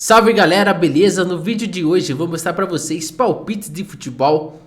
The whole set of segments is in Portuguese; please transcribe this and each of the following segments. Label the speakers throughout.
Speaker 1: Salve galera, beleza? No vídeo de hoje eu vou mostrar para vocês palpites de futebol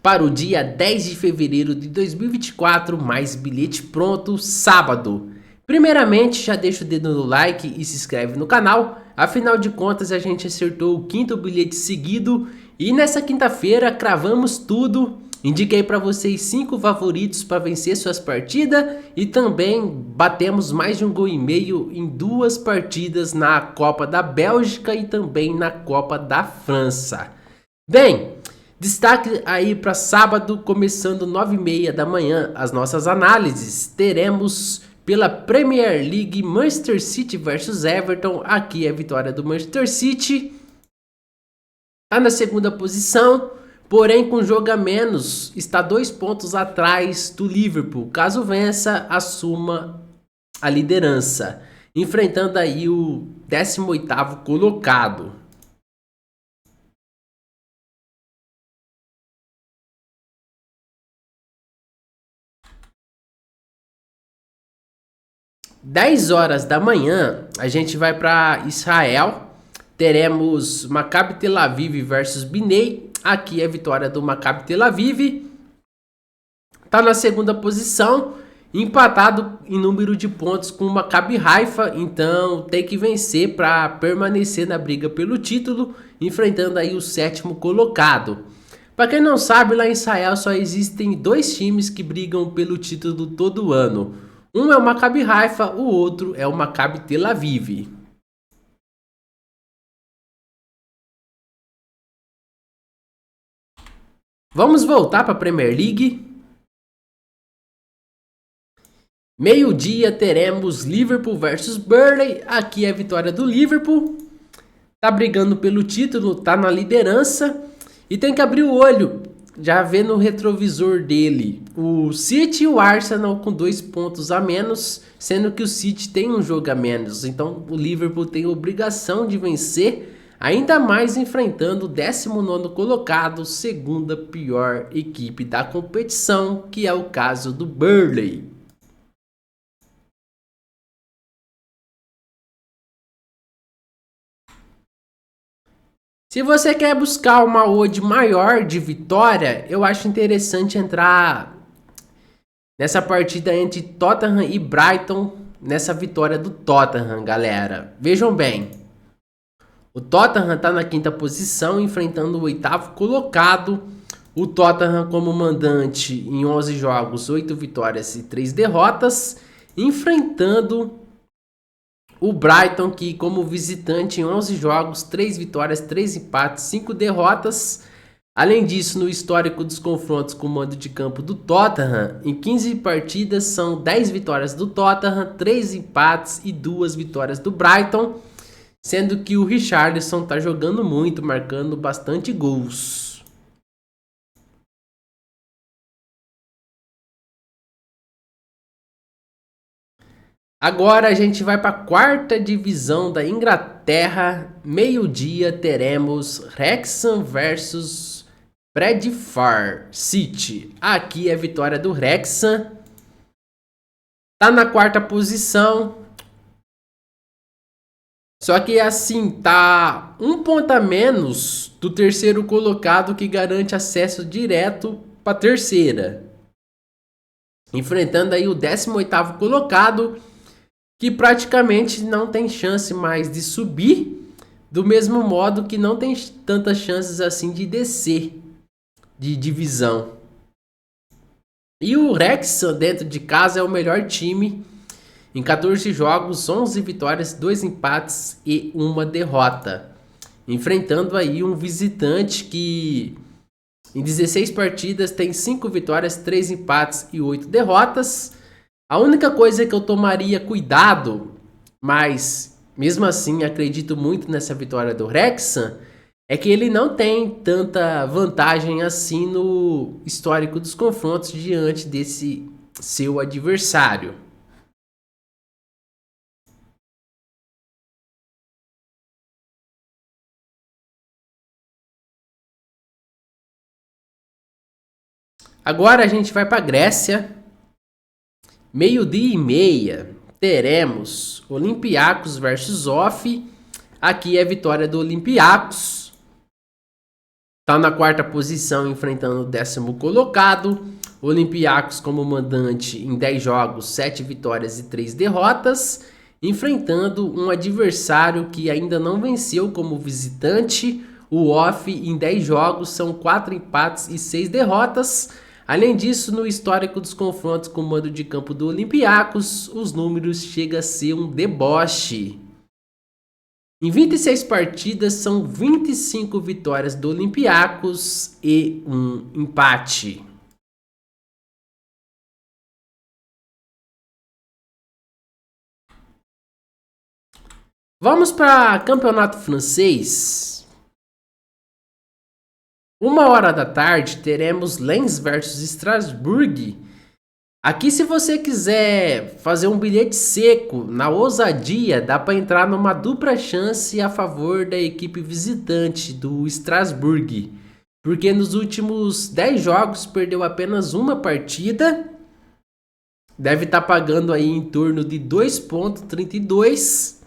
Speaker 1: para o dia 10 de fevereiro de 2024, mais bilhete pronto, sábado. Primeiramente, já deixa o dedo no like e se inscreve no canal, afinal de contas a gente acertou o quinto bilhete seguido e nessa quinta-feira cravamos tudo. Indiquei para vocês 5 favoritos para vencer suas partidas e também batemos mais de 1,5 gols em 2 partidas na Copa da Bélgica e também na Copa da França. Bem, destaque aí para sábado, começando 9h30 da manhã, as nossas análises. Teremos pela Premier League Manchester City versus Everton. Aqui é a vitória do Manchester City. Está na segunda posição. Porém, com jogo a menos, está 2 pontos atrás do Liverpool. Caso vença, assuma a liderança, enfrentando aí o 18º colocado. Às 10 horas da manhã, a gente vai para Israel. Teremos Maccabi Tel Aviv versus Bnei. Aqui é a vitória do Maccabi Tel Aviv. Está na segunda posição, empatado em número de pontos com o Maccabi Haifa. Então tem que vencer para permanecer na briga pelo título, enfrentando aí o 7º colocado. Para quem não sabe, lá em Israel só existem 2 times que brigam pelo título todo ano. Um é o Maccabi Haifa, o outro é o Maccabi Tel Aviv. Vamos voltar para a Premier League. Meio-dia teremos Liverpool versus Burnley. Aqui é a vitória do Liverpool. Tá brigando pelo título, tá na liderança. E tem que abrir o olho, já vê no retrovisor dele o City e o Arsenal com 2 pontos a menos, sendo que o City tem um jogo a menos. Então o Liverpool tem a obrigação de vencer, ainda mais enfrentando o 19º colocado, segunda pior equipe da competição, que é o caso do Burnley. Se você quer buscar uma odd maior de vitória, eu acho interessante entrar nessa partida entre Tottenham e Brighton, nessa vitória do Tottenham, galera. Vejam bem, o Tottenham está na 5ª posição, enfrentando o 8º colocado. O Tottenham como mandante em 11 jogos, 8 vitórias e 3 derrotas, enfrentando o Brighton, que como visitante em 11 jogos, 3 vitórias, 3 empates, 5 derrotas. Além disso, no histórico dos confrontos com o mando de campo do Tottenham, em 15 partidas são 10 vitórias do Tottenham, 3 empates e 2 vitórias do Brighton, sendo que o Richarlison está jogando muito, marcando bastante gols. Agora a gente vai para a 4ª divisão da Inglaterra. Meio-dia teremos Wrexham versus Bradford City. Aqui é a vitória do Wrexham. Tá na 4ª posição. Só que assim, tá 1 ponto a menos do 3º colocado, que garante acesso direto para a 3ª. Enfrentando aí o 18º colocado, que praticamente não tem chance mais de subir, do mesmo modo que não tem tantas chances assim de descer de divisão. E o Wrexham dentro de casa é o melhor time, em 14 jogos, 11 vitórias, 2 empates e 1 derrota, enfrentando aí um visitante que em 16 partidas tem 5 vitórias, 3 empates e 8 derrotas. A única coisa que eu tomaria cuidado, mas mesmo assim acredito muito nessa vitória do Wrexham, é que ele não tem tanta vantagem assim no histórico dos confrontos diante desse seu adversário. Agora a gente vai para a Grécia. Meio-dia e meia teremos Olympiacos versus Off. Aqui é a vitória do Olympiacos. Está na quarta posição, enfrentando o 10º colocado. Olympiacos como mandante em 10 jogos, 7 vitórias e 3 derrotas. Enfrentando um adversário que ainda não venceu como visitante. O OFF em 10 jogos são 4 empates e 6 derrotas. Além disso, no histórico dos confrontos com o mando de campo do Olympiacos, os números chegam a ser um deboche. Em 26 partidas, são 25 vitórias do Olympiacos e um empate. Vamos para campeonato francês. 1h da tarde, teremos Lens versus Strasbourg. Aqui, se você quiser fazer um bilhete seco na ousadia, dá para entrar numa dupla chance a favor da equipe visitante do Strasbourg. Porque nos últimos 10 jogos perdeu apenas uma partida. Deve estar pagando aí em torno de 2,32.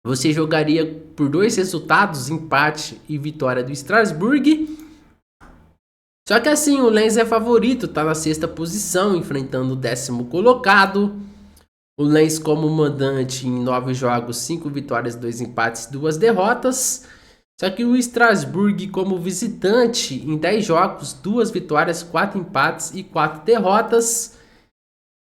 Speaker 1: Você jogaria por 2 resultados, empate e vitória do Strasbourg. Só que assim, o Lens é favorito, tá na 6ª posição, enfrentando o 10º colocado. O Lens como mandante em 9 jogos, 5 vitórias, 2 empates e 2 derrotas. Só que o Strasbourg como visitante em 10 jogos, 2 vitórias, 4 empates e 4 derrotas.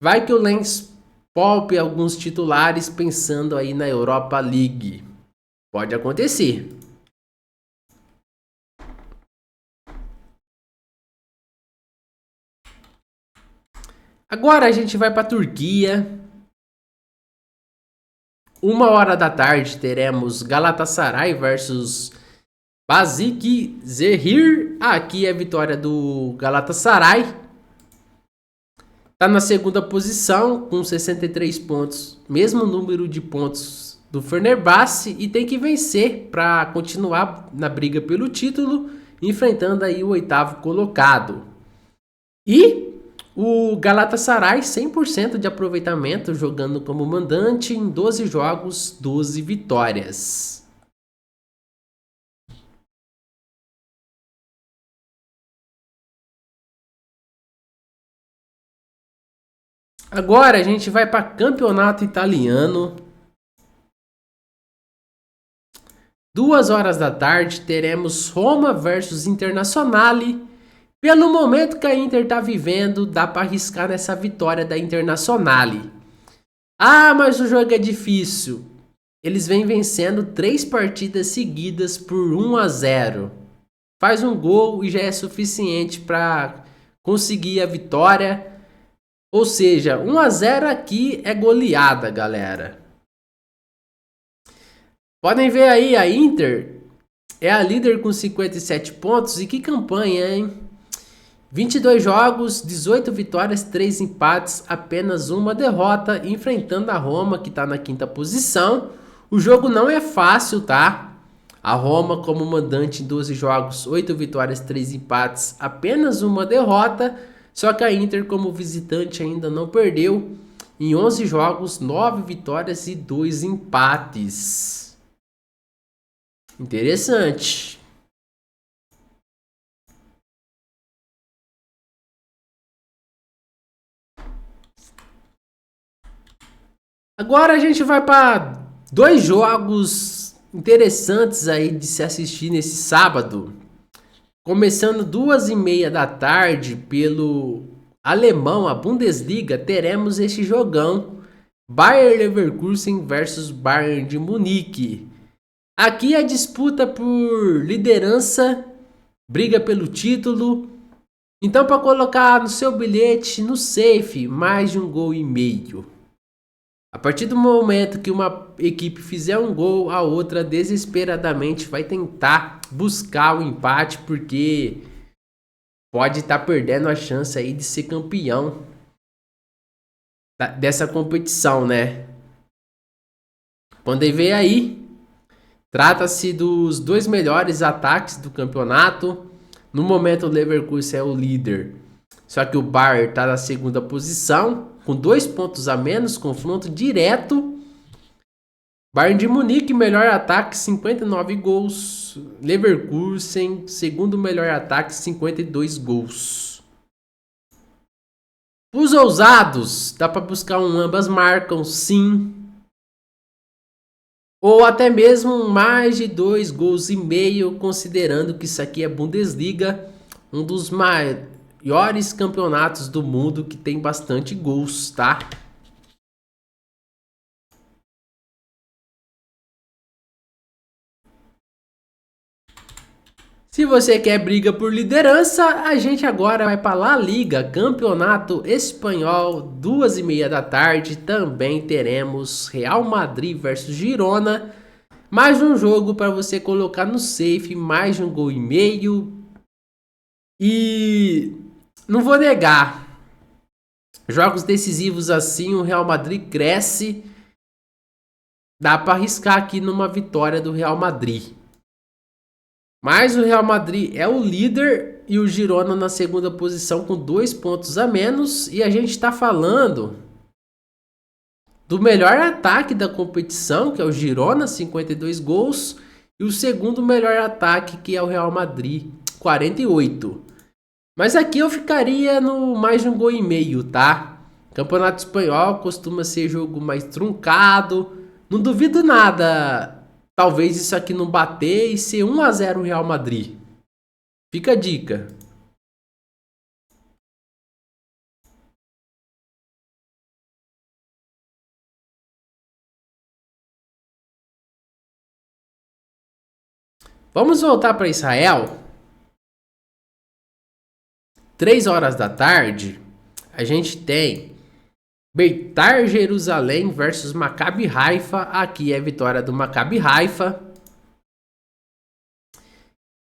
Speaker 1: Vai que o Lens poupe alguns titulares pensando aí na Europa League. Pode acontecer. Agora a gente vai para a Turquia. 1h da tarde teremos Galatasaray versus Başakşehir. Aqui é a vitória do Galatasaray. Está na 2ª posição com 63 pontos. Mesmo número de pontos do Fenerbahçe. E tem que vencer para continuar na briga pelo título. Enfrentando aí o 8º colocado. E o Galatasaray, 100% de aproveitamento, jogando como mandante em 12 jogos, 12 vitórias. Agora a gente vai para campeonato italiano. 2h da tarde teremos Roma versus Internazionale. Pelo momento que a Inter tá vivendo, dá para arriscar nessa vitória da Internazionale. Ah, mas o jogo é difícil. Eles vêm vencendo 3 partidas seguidas por 1-0. Faz um gol e já é suficiente para conseguir a vitória. Ou seja, 1-0 aqui é goleada, galera. Podem ver aí, a Inter é a líder com 57 pontos. E que campanha, hein? 22 jogos, 18 vitórias, 3 empates, apenas uma derrota, enfrentando a Roma, que está na 5ª posição. O jogo não é fácil, tá? A Roma como mandante em 12 jogos, 8 vitórias, 3 empates, apenas uma derrota. Só que a Inter como visitante ainda não perdeu. Em 11 jogos, 9 vitórias e 2 empates. Interessante. Agora a gente vai para 2 jogos interessantes aí de se assistir nesse sábado. Começando 2h30 da tarde pelo alemão, a Bundesliga, teremos este jogão. Bayer Leverkusen versus Bayern de Munique. Aqui a disputa por liderança, briga pelo título. Então, para colocar no seu bilhete, no safe, mais de 1,5 gols. A partir do momento que uma equipe fizer um gol, a outra desesperadamente vai tentar buscar o empate, porque pode estar perdendo a chance aí de ser campeão dessa competição, né? Podem ver aí, trata-se dos 2 melhores ataques do campeonato. No momento o Leverkusen é o líder, só que o Bayern está na 2ª posição, com 2 pontos a menos, confronto direto. Bayern de Munique, melhor ataque, 59 gols. Leverkusen, segundo melhor ataque, 52 gols. Os ousados, dá para buscar um ambas marcam, sim. Ou até mesmo mais de 2 gols e meio, considerando que isso aqui é Bundesliga, um dos maiores campeonatos do mundo que tem bastante gols, tá? Se você quer briga por liderança, a gente agora vai para La Liga, Campeonato Espanhol, 2h30 da tarde. Também teremos Real Madrid versus Girona. Mais um jogo para você colocar no safe, mais de 1 gol e meio. E não vou negar, jogos decisivos assim, o Real Madrid cresce. Dá para arriscar aqui numa vitória do Real Madrid. Mas o Real Madrid é o líder e o Girona na segunda posição com 2 pontos a menos. E a gente está falando do melhor ataque da competição, que é o Girona, 52 gols. E o segundo melhor ataque, que é o Real Madrid, 48. Mas aqui eu ficaria no mais de 1 gol e meio, tá? Campeonato Espanhol costuma ser jogo mais truncado. Não duvido nada. Talvez isso aqui não bater e ser 1-0 Real Madrid. Fica a dica. Vamos voltar para Israel. 3 horas da tarde, a gente tem Beitar Jerusalém versus Maccabi Haifa. Aqui é a vitória do Maccabi Haifa.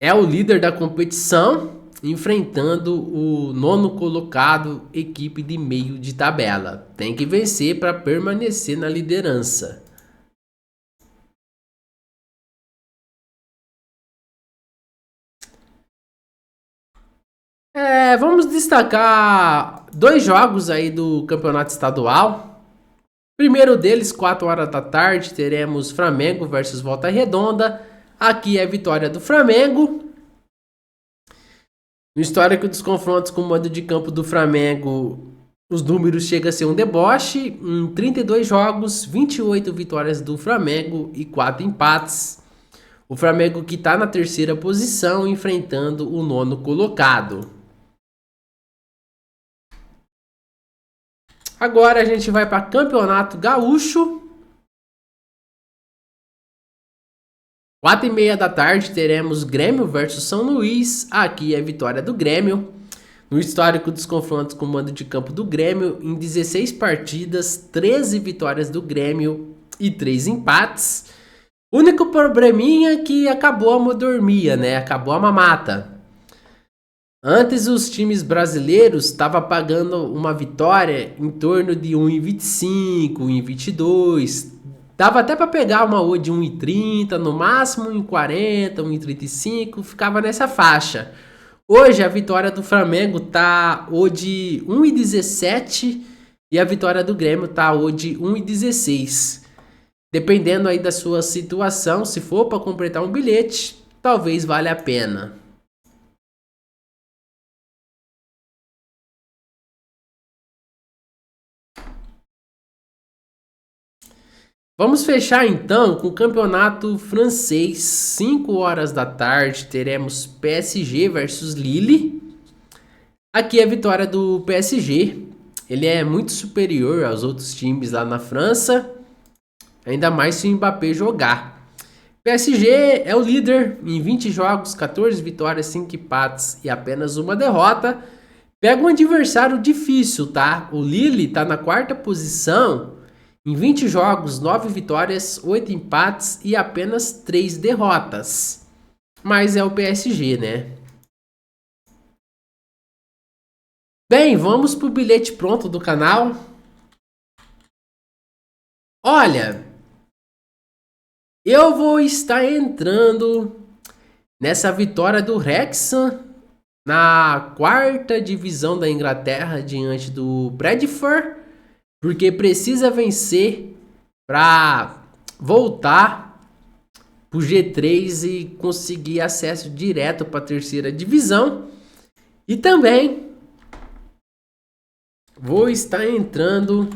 Speaker 1: É o líder da competição, enfrentando o 9º colocado, equipe de meio de tabela. Tem que vencer para permanecer na liderança. Vamos destacar 2 jogos aí do campeonato estadual. Primeiro deles, 4 horas da tarde, teremos Flamengo versus Volta Redonda. Aqui é a vitória do Flamengo. No histórico dos confrontos com o mando de campo do Flamengo, os números chegam a ser um deboche. Em 32 jogos, 28 vitórias do Flamengo e 4 empates. O Flamengo que está na terceira posição, enfrentando o 9º colocado. Agora a gente vai para Campeonato Gaúcho. 4h30 da tarde teremos Grêmio versus São Luís. Aqui é a vitória do Grêmio. No histórico dos confrontos com o mando de campo do Grêmio, em 16 partidas, 13 vitórias do Grêmio e 3 empates. Único probleminha é que acabou a modormia, né? Acabou a mamata. Antes os times brasileiros estavam pagando uma vitória em torno de 1,25, 1,22. Dava até para pegar uma odd de 1,30, no máximo 1,40, 1,35, ficava nessa faixa. Hoje a vitória do Flamengo tá odd 1,17 e a vitória do Grêmio tá odd 1,16. Dependendo aí da sua situação, se for para completar um bilhete, talvez valha a pena. Vamos fechar então com o campeonato francês. 5 horas da tarde teremos PSG versus Lille. Aqui é a vitória do PSG. Ele é muito superior aos outros times lá na França. Ainda mais se o Mbappé jogar. PSG é o líder em 20 jogos, 14 vitórias, 5 empates e apenas uma derrota. Pega um adversário difícil, tá? O Lille tá na 4ª posição. Em 20 jogos, 9 vitórias, 8 empates e apenas 3 derrotas. Mas é o PSG, né? Bem, vamos pro bilhete pronto do canal. Olha, eu vou estar entrando nessa vitória do Wrexham na 4ª divisão da Inglaterra diante do Bradford. Porque precisa vencer para voltar pro G3 e conseguir acesso direto para a terceira divisão. E também vou estar entrando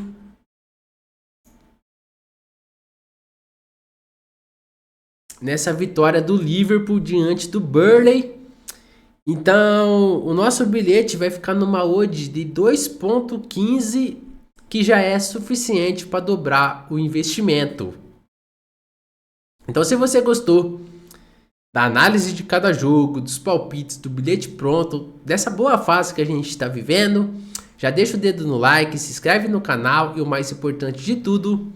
Speaker 1: nessa vitória do Liverpool diante do Burnley. Então, o nosso bilhete vai ficar numa odd de 2,15, que já é suficiente para dobrar o investimento. Então, se você gostou da análise de cada jogo, dos palpites, do bilhete pronto, dessa boa fase que a gente está vivendo, já deixa o dedo no like, se inscreve no canal e o mais importante de tudo,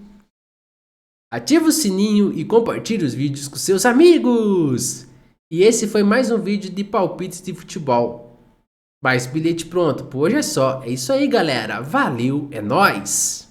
Speaker 1: ativa o sininho e compartilhe os vídeos com seus amigos. E esse foi mais um vídeo de palpites de futebol. Mais bilhete pronto, por hoje é só. É isso aí, galera. Valeu, é nóis!